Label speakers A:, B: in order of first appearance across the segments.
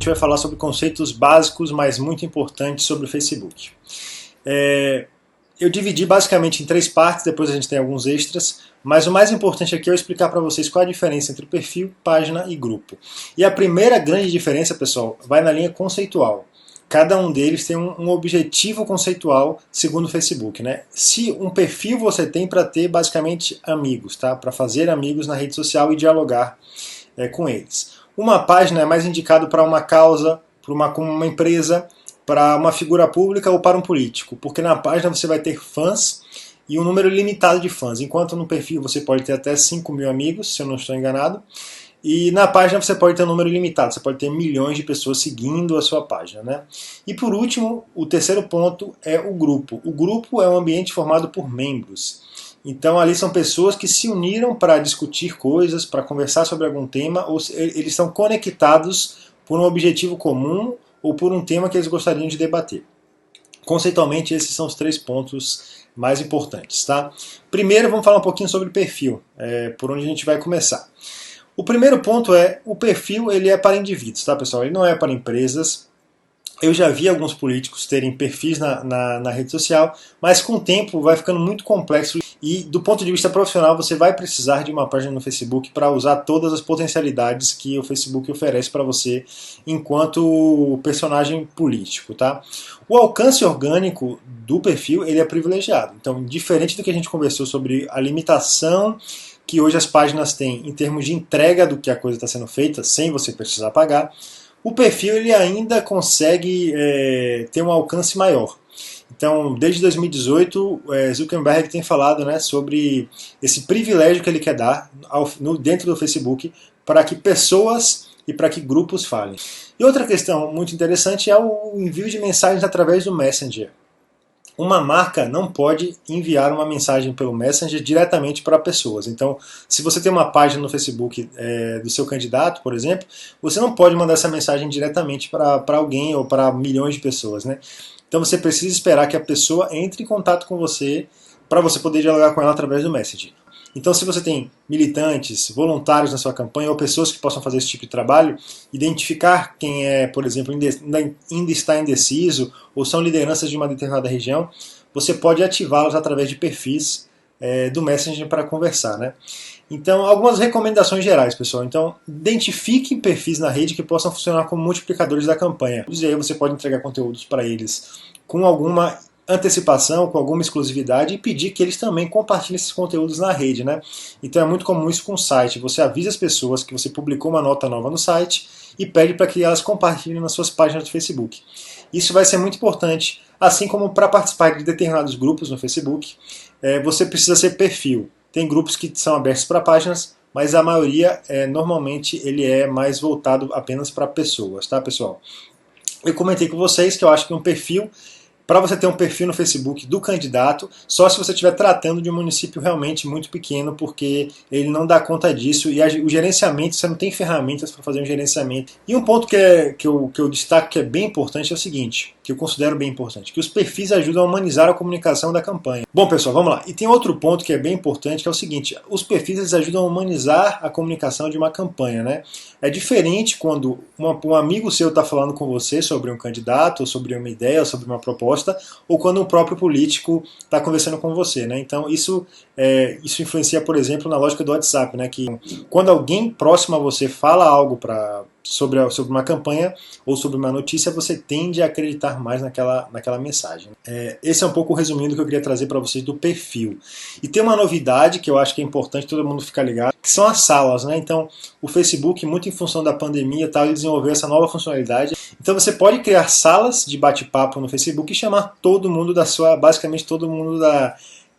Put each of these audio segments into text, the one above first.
A: gente vai falar sobre conceitos básicos, mas muito importantes sobre o Facebook. Eu dividi basicamente em 3 partes, depois a gente tem alguns extras, mas o mais importante aqui é eu explicar para vocês qual é a diferença entre perfil, página e grupo. E a primeira grande diferença, pessoal, vai na linha conceitual. Cada um deles tem um objetivo conceitual segundo o Facebook, né? Se um perfil você tem para ter basicamente amigos, tá? Para fazer amigos na rede social e dialogar com eles. Uma página é mais indicado para uma causa, para uma empresa, para uma figura pública ou para um político, porque na página você vai ter fãs e um número limitado de fãs, enquanto no perfil você pode ter até 5 mil amigos, se eu não estou enganado, e na página você pode ter um número limitado, você pode ter milhões de pessoas seguindo a sua página, né? E por último, o terceiro ponto é o grupo. O grupo é um ambiente formado por membros. Então ali são pessoas que se uniram para discutir coisas, para conversar sobre algum tema, ou eles estão conectados por um objetivo comum ou por um tema que eles gostariam de debater. Conceitualmente, esses são os 3 pontos mais importantes, tá? Primeiro, vamos falar um pouquinho sobre perfil, por onde a gente vai começar. O primeiro ponto é, o perfil ele é para indivíduos, tá, pessoal? Ele não é para empresas. Eu já vi alguns políticos terem perfis na rede social, mas com o tempo vai ficando muito complexo e do ponto de vista profissional você vai precisar de uma página no Facebook para usar todas as potencialidades que o Facebook oferece para você enquanto personagem político, tá? O alcance orgânico do perfil ele é privilegiado, então diferente do que a gente conversou sobre a limitação que hoje as páginas têm em termos de entrega do que a coisa está sendo feita sem você precisar pagar, o perfil ele ainda consegue ter um alcance maior. Então, desde 2018, Zuckerberg tem falado, né, sobre esse privilégio que ele quer dar dentro do Facebook para que pessoas e para que grupos falem. E outra questão muito interessante é o envio de mensagens através do Messenger. Uma marca não pode enviar uma mensagem pelo Messenger diretamente para pessoas. Então, se você tem uma página no Facebook do seu candidato, por exemplo, você não pode mandar essa mensagem diretamente para alguém ou para milhões de pessoas, né? Então você precisa esperar que a pessoa entre em contato com você para você poder dialogar com ela através do Messenger. Então, se você tem militantes, voluntários na sua campanha ou pessoas que possam fazer esse tipo de trabalho, identificar quem por exemplo, ainda está indeciso ou são lideranças de uma determinada região, você pode ativá-los através de perfis do Messenger para conversar, né? Então, algumas recomendações gerais, pessoal. Então, identifique perfis na rede que possam funcionar como multiplicadores da campanha. E aí você pode entregar conteúdos para eles com alguma antecipação, com alguma exclusividade e pedir que eles também compartilhem esses conteúdos na rede, né? Então é muito comum isso com o site. Você avisa as pessoas que você publicou uma nota nova no site e pede para que elas compartilhem nas suas páginas do Facebook. Isso vai ser muito importante, assim como para participar de determinados grupos no Facebook, você precisa ser perfil. Tem grupos que são abertos para páginas, mas a maioria, normalmente, ele é mais voltado apenas para pessoas, tá, pessoal? Eu comentei com vocês que eu acho que um perfil, para você ter um perfil no Facebook do candidato, só se você estiver tratando de um município realmente muito pequeno, porque ele não dá conta disso, e o gerenciamento, você não tem ferramentas para fazer um gerenciamento. E um ponto que eu destaco que é bem importante é o seguinte, que eu considero bem importante, que os perfis ajudam a humanizar a comunicação da campanha. Bom, pessoal, vamos lá. E tem outro ponto que é bem importante, que é o seguinte, os perfis eles ajudam a humanizar a comunicação de uma campanha, né? É diferente quando um amigo seu está falando com você sobre um candidato, ou sobre uma ideia, ou sobre uma proposta, ou quando o próprio político está conversando com você, né? Então isso influencia, por exemplo, na lógica do WhatsApp, né? Que quando alguém próximo a você fala algo sobre uma campanha ou sobre uma notícia, você tende a acreditar mais naquela mensagem. Esse é um pouco o resumindo que eu queria trazer para vocês do perfil. E tem uma novidade que eu acho que é importante todo mundo ficar ligado, que são as salas, né? Então o Facebook, muito em função da pandemia, ele desenvolveu essa nova funcionalidade. Então você pode criar salas de bate-papo no Facebook e chamar todo mundo basicamente todo mundo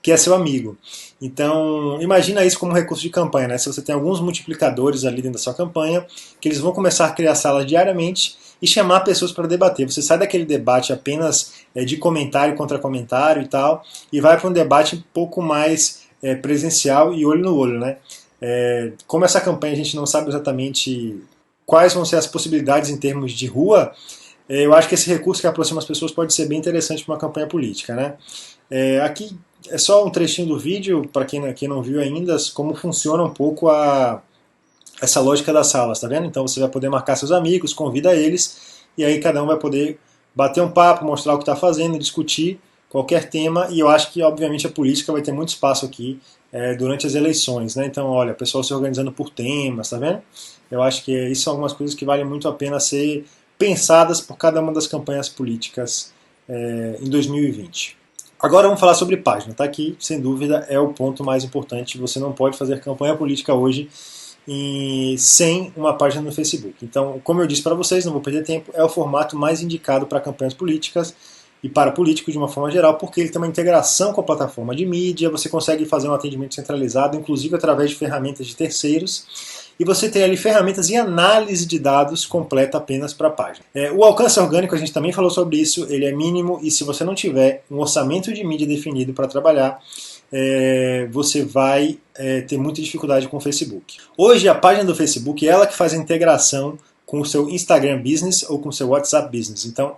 A: que é seu amigo. Então, imagina isso como um recurso de campanha, né? Se você tem alguns multiplicadores ali dentro da sua campanha, que eles vão começar a criar salas diariamente e chamar pessoas para debater. Você sai daquele debate apenas de comentário contra comentário e tal, e vai para um debate um pouco mais presencial e olho no olho, né? Como essa campanha a gente não sabe exatamente quais vão ser as possibilidades em termos de rua, eu acho que esse recurso que aproxima as pessoas pode ser bem interessante para uma campanha política, né? Aqui é só um trechinho do vídeo, para quem não viu ainda, como funciona um pouco a essa lógica das salas, tá vendo? Então você vai poder marcar seus amigos, convida eles, e aí cada um vai poder bater um papo, mostrar o que está fazendo, discutir qualquer tema, e eu acho que, obviamente, a política vai ter muito espaço aqui durante as eleições, né? Então, olha, o pessoal se organizando por temas, tá vendo? Eu acho que isso são algumas coisas que valem muito a pena ser pensadas por cada uma das campanhas políticas em 2020. Agora vamos falar sobre página, tá? Que, sem dúvida, é o ponto mais importante. Você não pode fazer campanha política hoje sem uma página no Facebook. Então, como eu disse para vocês, não vou perder tempo, é o formato mais indicado para campanhas políticas e para políticos de uma forma geral, porque ele tem uma integração com a plataforma de mídia, você consegue fazer um atendimento centralizado, inclusive através de ferramentas de terceiros, e você tem ali ferramentas e análise de dados completa apenas para a página. O alcance orgânico, a gente também falou sobre isso, ele é mínimo, e se você não tiver um orçamento de mídia definido para trabalhar, você vai ter muita dificuldade com o Facebook. Hoje a página do Facebook é ela que faz a integração com o seu Instagram Business ou com o seu WhatsApp Business. Então,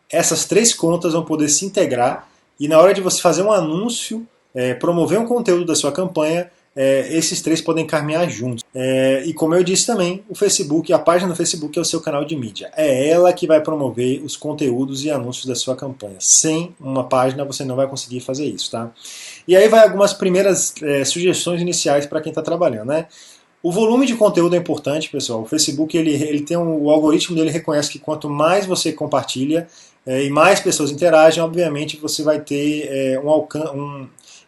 A: essas três contas vão poder se integrar e na hora de você fazer um anúncio, promover um conteúdo da sua campanha, esses três podem caminhar juntos. E como eu disse também, o Facebook, a página do Facebook é o seu canal de mídia. É ela que vai promover os conteúdos e anúncios da sua campanha. Sem uma página você não vai conseguir fazer isso, tá? E aí vai algumas primeiras sugestões iniciais para quem está trabalhando, né? O volume de conteúdo é importante, pessoal. O Facebook ele tem o algoritmo dele reconhece que quanto mais você compartilha e mais pessoas interagem, obviamente você vai ter um alcance.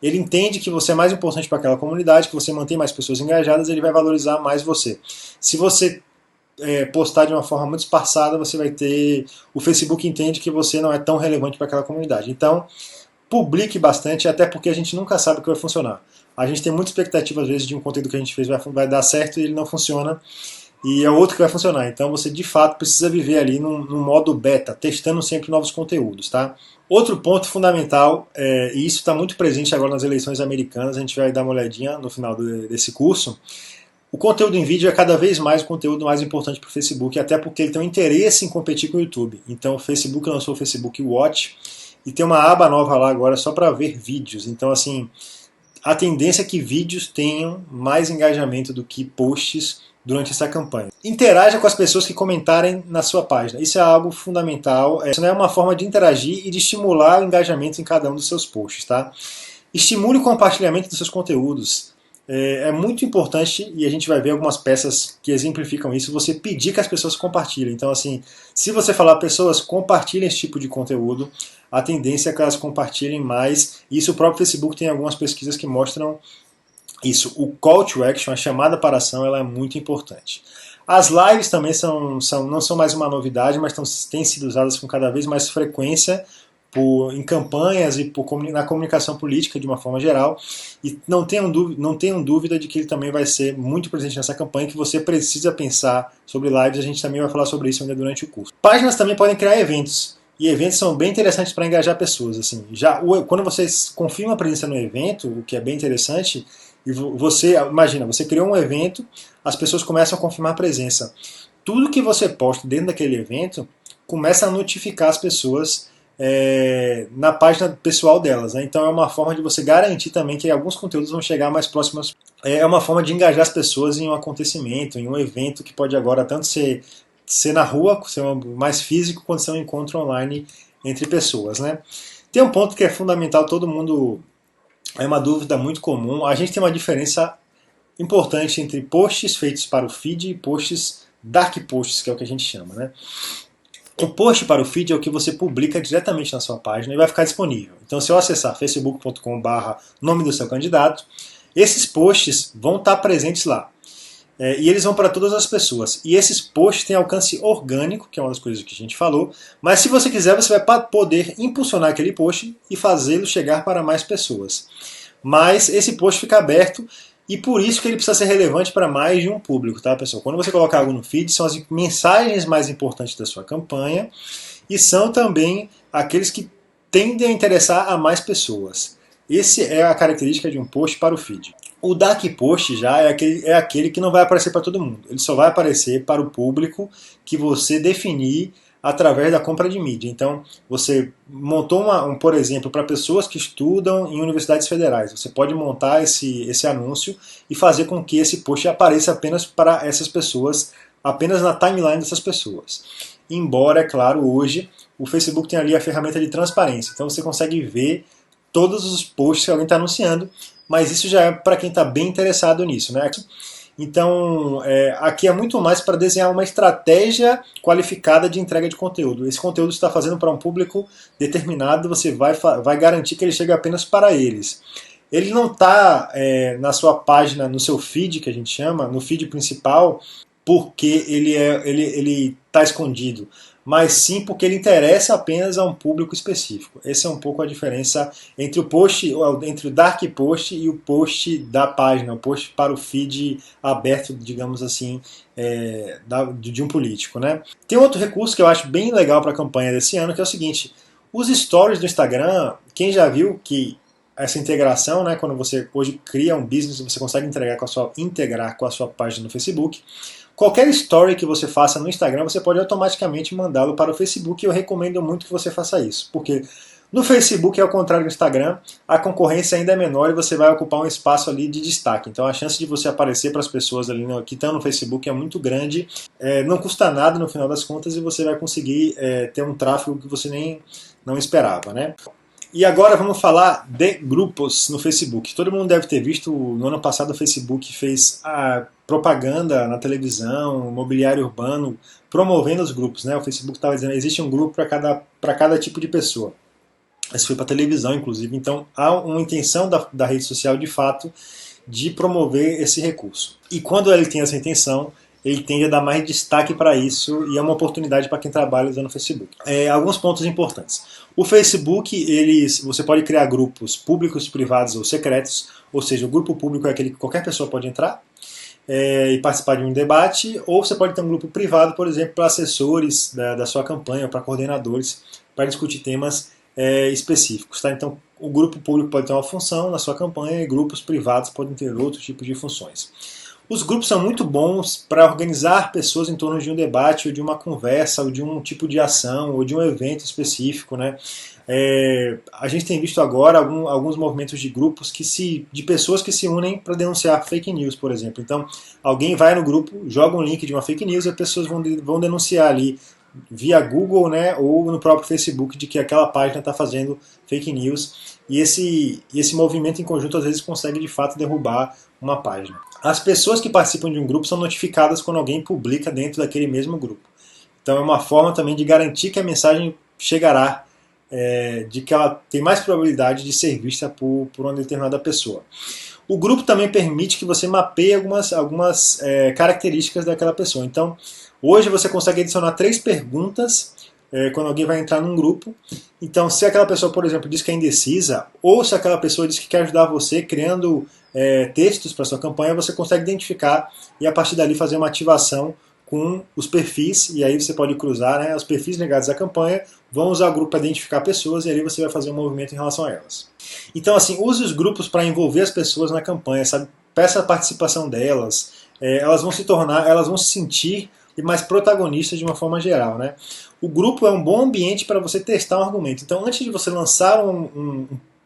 A: Ele entende que você é mais importante para aquela comunidade, que você mantém mais pessoas engajadas, ele vai valorizar mais você. Se você postar de uma forma muito espaçada, você vai ter. O Facebook entende que você não é tão relevante para aquela comunidade. Então, publique bastante, até porque a gente nunca sabe o que vai funcionar. A gente tem muita expectativa, às vezes, de um conteúdo que a gente fez vai dar certo e ele não funciona, e é outro que vai funcionar. Então você, de fato, precisa viver ali num modo beta, testando sempre novos conteúdos, tá? Outro ponto fundamental, e isso está muito presente agora nas eleições americanas, a gente vai dar uma olhadinha no final desse curso, o conteúdo em vídeo é cada vez mais o conteúdo mais importante para o Facebook, até porque ele tem um interesse em competir com o YouTube. Então o Facebook lançou o Facebook Watch, e tem uma aba nova lá agora só para ver vídeos. Então, assim, a tendência é que vídeos tenham mais engajamento do que posts durante essa campanha. Interaja com as pessoas que comentarem na sua página. Isso é algo fundamental. Isso não é uma forma de interagir e de estimular o engajamento em cada um dos seus posts, tá? Estimule o compartilhamento dos seus conteúdos. É muito importante, e a gente vai ver algumas peças que exemplificam isso, você pedir que as pessoas compartilhem. Então, assim, se você falar pessoas compartilhem esse tipo de conteúdo, a tendência é que elas compartilhem mais. Isso o próprio Facebook tem algumas pesquisas que mostram isso. O call to action, a chamada para ação, ela é muito importante. As lives também não são mais uma novidade, mas têm sido usadas com cada vez mais frequência em campanhas e na comunicação política de uma forma geral, e não tenham dúvida de que ele também vai ser muito presente nessa campanha, que você precisa pensar sobre lives, a gente também vai falar sobre isso ainda durante o curso. Páginas também podem criar eventos, e eventos são bem interessantes para engajar pessoas. Assim. Quando você confirma a presença no evento, o que é bem interessante, e imagina, você criou um evento, as pessoas começam a confirmar a presença. Tudo que você posta dentro daquele evento começa a notificar as pessoas na página pessoal delas, né? Então é uma forma de você garantir também que alguns conteúdos vão chegar mais próximos. É uma forma de engajar as pessoas em um acontecimento, em um evento que pode agora tanto ser na rua, ser mais físico, quanto ser um encontro online entre pessoas, né? Tem um ponto que é fundamental, todo mundo é uma dúvida muito comum. A gente tem uma diferença importante entre posts feitos para o feed e posts dark posts, que é o que a gente chama, né? O post para o feed é o que você publica diretamente na sua página e vai ficar disponível. Então, se eu acessar facebook.com/nome do seu candidato, esses posts vão estar presentes lá. E eles vão para todas as pessoas. E esses posts têm alcance orgânico, que é uma das coisas que a gente falou. Mas se você quiser, você vai poder impulsionar aquele post e fazê-lo chegar para mais pessoas. Mas esse post fica aberto. E por isso que ele precisa ser relevante para mais de um público, tá, pessoal? Quando você coloca algo no feed, são as mensagens mais importantes da sua campanha e são também aqueles que tendem a interessar a mais pessoas. Essa é a característica de um post para o feed. O dark post já é aquele que não vai aparecer para todo mundo. Ele só vai aparecer para o público que você definir através da compra de mídia. Então, você montou por exemplo, para pessoas que estudam em universidades federais, você pode montar esse anúncio e fazer com que esse post apareça apenas para essas pessoas, apenas na timeline dessas pessoas. Embora, é claro, hoje o Facebook tem ali a ferramenta de transparência, então você consegue ver todos os posts que alguém está anunciando, mas isso já é para quem está bem interessado nisso, né? Então, aqui é muito mais para desenhar uma estratégia qualificada de entrega de conteúdo. Esse conteúdo você está fazendo para um público determinado, você vai garantir que ele chegue apenas para eles. Ele não está na sua página, no seu feed, que a gente chama, no feed principal, porque ele está escondido, mas sim porque ele interessa apenas a um público específico. Essa é um pouco a diferença entre entre o dark post e o post da página, o post para o feed aberto, digamos assim, de um político, né? Tem outro recurso que eu acho bem legal para a campanha desse ano, que é o seguinte: os stories do Instagram, quem já viu que essa integração, né, quando você hoje cria um business, você consegue integrar com a sua página no Facebook. Qualquer story que você faça no Instagram, você pode automaticamente mandá-lo para o Facebook, e eu recomendo muito que você faça isso, porque no Facebook, ao contrário do Instagram, a concorrência ainda é menor e você vai ocupar um espaço ali de destaque. Então a chance de você aparecer para as pessoas ali que estão no Facebook é muito grande, não custa nada no final das contas, e você vai conseguir ter um tráfego que você nem não esperava, né? E agora vamos falar de grupos no Facebook. Todo mundo deve ter visto, no ano passado o Facebook fez a propaganda na televisão, mobiliário urbano, promovendo os grupos, né? O Facebook estava dizendo que existe um grupo para cada tipo de pessoa. Isso foi para televisão, inclusive. Então há uma intenção da rede social, de fato, de promover esse recurso. E quando ele tem essa intenção, ele tende a dar mais destaque para isso, e é uma oportunidade para quem trabalha usando o Facebook. Alguns pontos importantes. O Facebook, você pode criar grupos públicos, privados ou secretos, ou seja, o grupo público é aquele que qualquer pessoa pode entrar e participar de um debate, ou você pode ter um grupo privado, por exemplo, para assessores da sua campanha, ou para coordenadores, para discutir temas específicos. Tá? Então, o grupo público pode ter uma função na sua campanha, e grupos privados podem ter outros tipos de funções. Os grupos são muito bons para organizar pessoas em torno de um debate, ou de uma conversa, ou de um tipo de ação, ou de um evento específico, né? A gente tem visto agora alguns movimentos de grupos de pessoas que se unem para denunciar fake news, por exemplo. Então, alguém vai no grupo, joga um link de uma fake news, e as pessoas vão denunciar ali via Google, né, ou no próprio Facebook, de que aquela página está fazendo fake news, e esse movimento em conjunto às vezes consegue de fato derrubar uma página. As pessoas que participam de um grupo são notificadas quando alguém publica dentro daquele mesmo grupo. Então é uma forma também de garantir que a mensagem chegará, de que ela tem mais probabilidade de ser vista por uma determinada pessoa. O grupo também permite que você mapeie algumas características daquela pessoa. Então, hoje você consegue adicionar 3 perguntas quando alguém vai entrar num grupo. Então, se aquela pessoa, por exemplo, diz que é indecisa, ou se aquela pessoa diz que quer ajudar você criando textos para sua campanha, você consegue identificar e a partir dali fazer uma ativação com os perfis, e aí você pode cruzar, né, os perfis ligados à campanha, vão usar o grupo para identificar pessoas, e ali você vai fazer um movimento em relação a elas. Então, assim, use os grupos para envolver as pessoas na campanha, sabe? Peça a participação delas, elas vão se sentir mais protagonistas de uma forma geral, né? O grupo é um bom ambiente para você testar um argumento. Então, antes de você lançar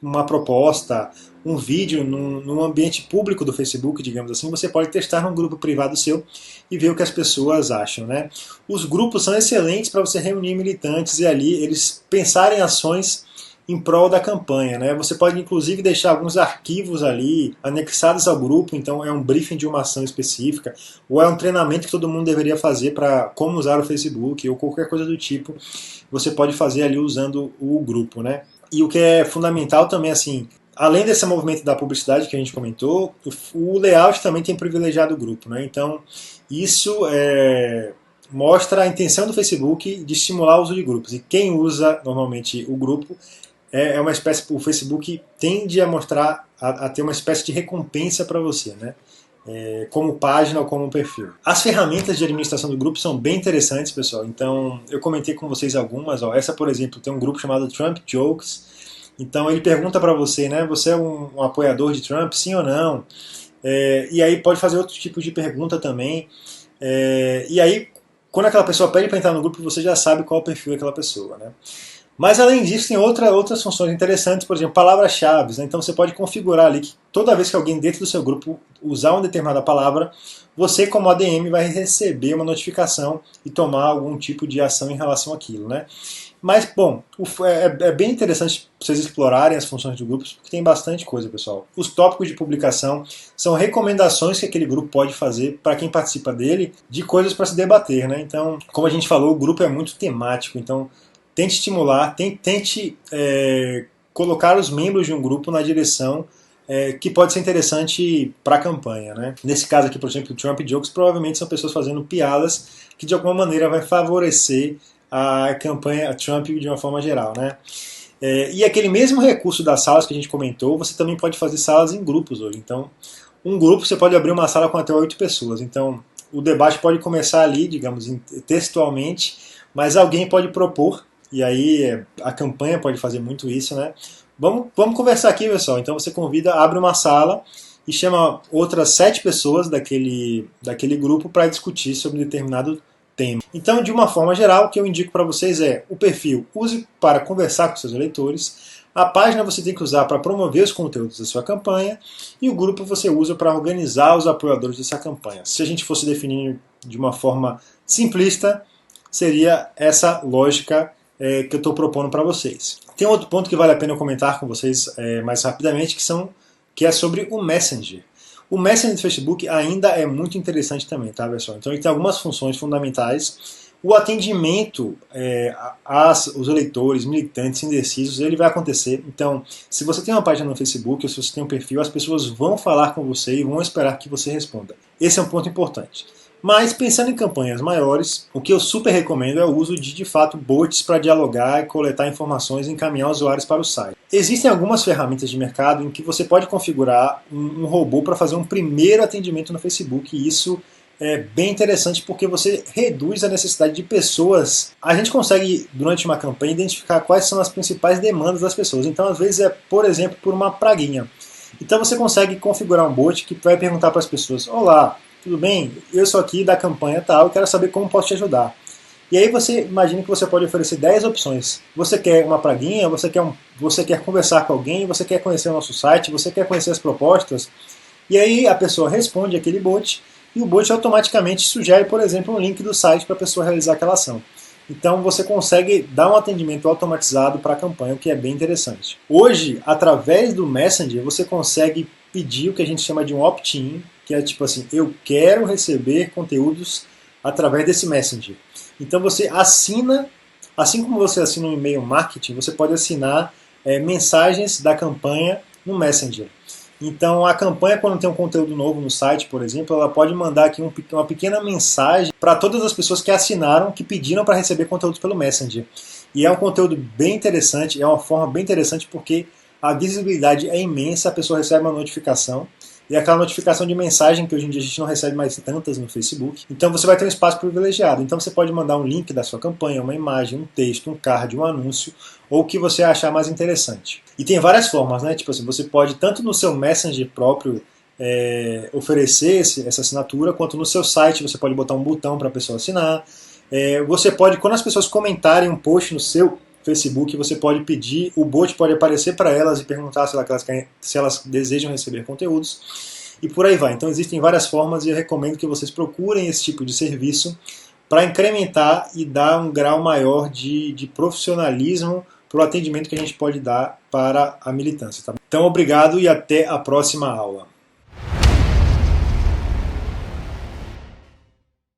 A: uma proposta, um vídeo num ambiente público do Facebook, digamos assim, você pode testar num grupo privado seu e ver o que as pessoas acham, né? Os grupos são excelentes para você reunir militantes e ali eles pensarem ações em prol da campanha, né? Você pode inclusive deixar alguns arquivos ali anexados ao grupo, então é um briefing de uma ação específica, ou é um treinamento que todo mundo deveria fazer para como usar o Facebook, ou qualquer coisa do tipo, você pode fazer ali usando o grupo, né? E o que é fundamental também, assim, além desse movimento da publicidade que a gente comentou, o layout também tem privilegiado o grupo, né? Então, isso mostra a intenção do Facebook de estimular o uso de grupos. E quem usa normalmente o grupo uma espécie, o Facebook tende a mostrar, a ter uma espécie de recompensa para você, né? Como página ou como perfil. As ferramentas de administração do grupo são bem interessantes, pessoal. Então, eu comentei com vocês algumas. Essa, por exemplo, tem um grupo chamado Trump Jokes. Então, ele pergunta para você, né? Você é um apoiador de Trump, sim ou não? E aí pode fazer outro tipo de pergunta também. E aí, quando aquela pessoa pede para entrar no grupo, você já sabe qual é o perfil daquela pessoa, né? Mas além disso, tem outras funções interessantes, por exemplo, palavras-chave, né? Então você pode configurar ali que toda vez que alguém dentro do seu grupo usar uma determinada palavra, você como ADM vai receber uma notificação e tomar algum tipo de ação em relação àquilo, né? Mas, bom, é bem interessante vocês explorarem as funções de grupos, porque tem bastante coisa, pessoal. Os tópicos de publicação são recomendações que aquele grupo pode fazer para quem participa dele, de coisas para se debater, né? Então, como a gente falou, o grupo é muito temático, então tente estimular, tente colocar os membros de um grupo na direção que pode ser interessante para a campanha, né? Nesse caso aqui, por exemplo, o Trump Jokes provavelmente são pessoas fazendo piadas que de alguma maneira vai favorecer a campanha a Trump de uma forma geral, né? E aquele mesmo recurso das salas que a gente comentou, você também pode fazer salas em grupos hoje. Então, um grupo você pode abrir uma sala com até 8 pessoas. Então, o debate pode começar ali, digamos, textualmente, mas alguém pode propor, e aí a campanha pode fazer muito isso, né? Vamos conversar aqui, pessoal. Então você convida, abre uma sala e chama outras 7 pessoas daquele grupo para discutir sobre determinado tema. Então, de uma forma geral, o que eu indico para vocês é o perfil use para conversar com seus eleitores, a página você tem que usar para promover os conteúdos da sua campanha e o grupo você usa para organizar os apoiadores dessa campanha. Se a gente fosse definir de uma forma simplista, seria essa lógica que eu estou propondo para vocês. Tem outro ponto que vale a pena eu comentar com vocês mais rapidamente, que é sobre o Messenger. O Messenger do Facebook ainda é muito interessante também, tá, pessoal? Então ele tem algumas funções fundamentais. O atendimento aos eleitores, militantes, indecisos, ele vai acontecer. Então, se você tem uma página no Facebook ou se você tem um perfil, as pessoas vão falar com você e vão esperar que você responda. Esse é um ponto importante. Mas, pensando em campanhas maiores, o que eu super recomendo é o uso de fato, bots para dialogar e coletar informações e encaminhar usuários para o site. Existem algumas ferramentas de mercado em que você pode configurar um robô para fazer um primeiro atendimento no Facebook, e isso é bem interessante porque você reduz a necessidade de pessoas. A gente consegue, durante uma campanha, identificar quais são as principais demandas das pessoas. Então, às vezes, por exemplo, por uma praguinha. Então, você consegue configurar um bot que vai perguntar para as pessoas: olá, tudo bem? Eu sou aqui da campanha tal, eu quero saber como posso te ajudar. E aí você imagina que você pode oferecer 10 opções. Você quer uma praguinha, você quer conversar com alguém, você quer conhecer o nosso site, você quer conhecer as propostas. E aí a pessoa responde aquele bot e o bot automaticamente sugere, por exemplo, um link do site para a pessoa realizar aquela ação. Então você consegue dar um atendimento automatizado para a campanha, o que é bem interessante. Hoje, através do Messenger, você consegue pedir o que a gente chama de um opt-in, que é tipo assim, eu quero receber conteúdos através desse Messenger. Então você assina, assim como você assina um e-mail marketing, você pode assinar mensagens da campanha no Messenger. Então a campanha, quando tem um conteúdo novo no site, por exemplo, ela pode mandar aqui uma pequena mensagem para todas as pessoas que assinaram, que pediram para receber conteúdos pelo Messenger. E é um conteúdo bem interessante, é uma forma bem interessante porque a visibilidade é imensa, a pessoa recebe uma notificação, e aquela notificação de mensagem que hoje em dia a gente não recebe mais tantas no Facebook. Então você vai ter um espaço privilegiado. Então você pode mandar um link da sua campanha, uma imagem, um texto, um card, um anúncio, ou o que você achar mais interessante. E tem várias formas, né? Tipo assim, você pode tanto no seu Messenger próprio oferecer essa assinatura, quanto no seu site você pode botar um botão para a pessoa assinar. Você pode, quando as pessoas comentarem um post no seu Facebook, você pode pedir, o bot pode aparecer para elas e perguntar se elas desejam receber conteúdos, e por aí vai. Então existem várias formas e eu recomendo que vocês procurem esse tipo de serviço para incrementar e dar um grau maior de profissionalismo para o atendimento que a gente pode dar para a militância. Tá? Então obrigado e até a próxima aula.